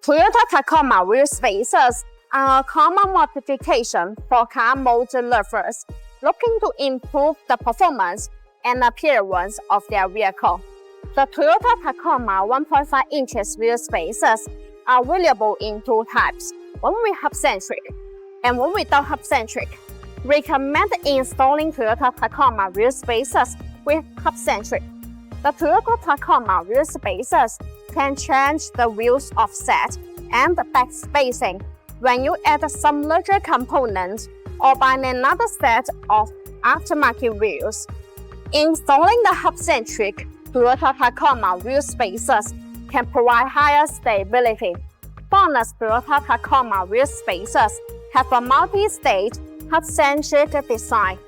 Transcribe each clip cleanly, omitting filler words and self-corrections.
Toyota Tacoma wheel spacers are a common modification for car motor lovers looking to improve the performance and appearance of their vehicle. The Toyota Tacoma 1.5 inches wheel spacers are available in two types, one with Hub-Centric and one without Hub-Centric. Recommend installing Toyota Tacoma wheel spacers with Hub-Centric. The Toyota Tacoma wheel spacers can change the wheels offset and back spacing when you add some larger components or buy another set of aftermarket wheels. Installing the Hub-Centric Toyota Tacoma wheel spacers can provide higher stability. BONOSS Toyota Tacoma wheel spacers have a multi-stage Hub-Centric design.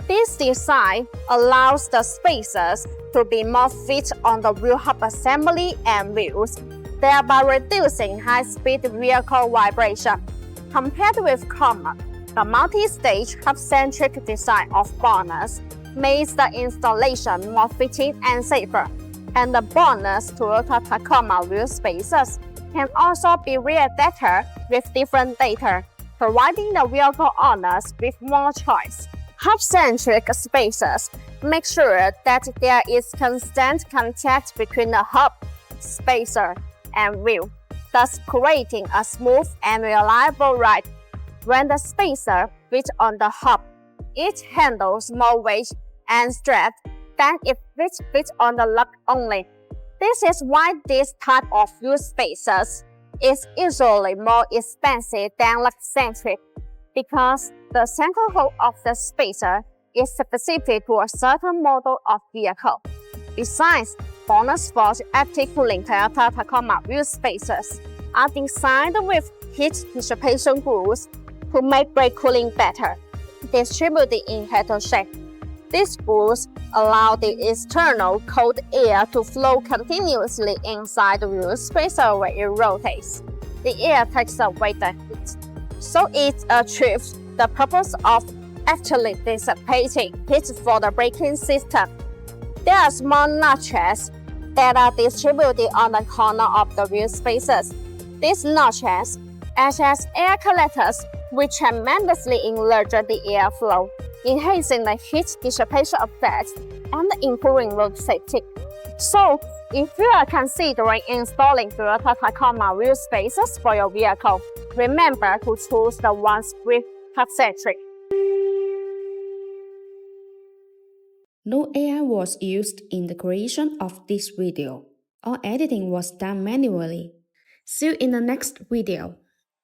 This design allows the spacers to be more fit on the wheel hub assembly and wheels, thereby reducing high-speed vehicle vibration. Compared with common, the multi-stage Hub-Centric design of BONOSS makes the installation more fitting and safer, and the BONOSS Toyota Tacoma wheel spacers can also be readapted with different data, providing the vehicle owners with more choice. Hub-Centric spacers make sure that there is constant contact between the hub, spacer, and wheel, thus creating a smooth and reliable ride. When the spacer fits on the hub, it handles more weight and strength than if it fits on the lug only. This is why this type of wheel spacers is usually more expensive than Lug-Centric, because the center hole of the spacer is specific to a certain model of vehicle. Besides, BONOSS active cooling Toyota Tacoma wheel spacers are designed with heat dissipation grooves to make brake cooling better, distributed in header shape. These grooves allow the external cold air to flow continuously inside the wheel spacer when it rotates. The air takes away the heat, so it achieves the purpose of actually dissipating heat for the braking system. There are small notches that are distributed on the corner of the wheel spacers. These notches act as air collectors, which tremendously enlarge the airflow, enhancing the heat dissipation effect and improving road safety. So, if you are considering installing Toyota Tacoma wheel spacers for your vehicle, remember to choose the ones with Hub-Centric. No AI was used in the creation of this video. All editing was done manually. See you in the next video.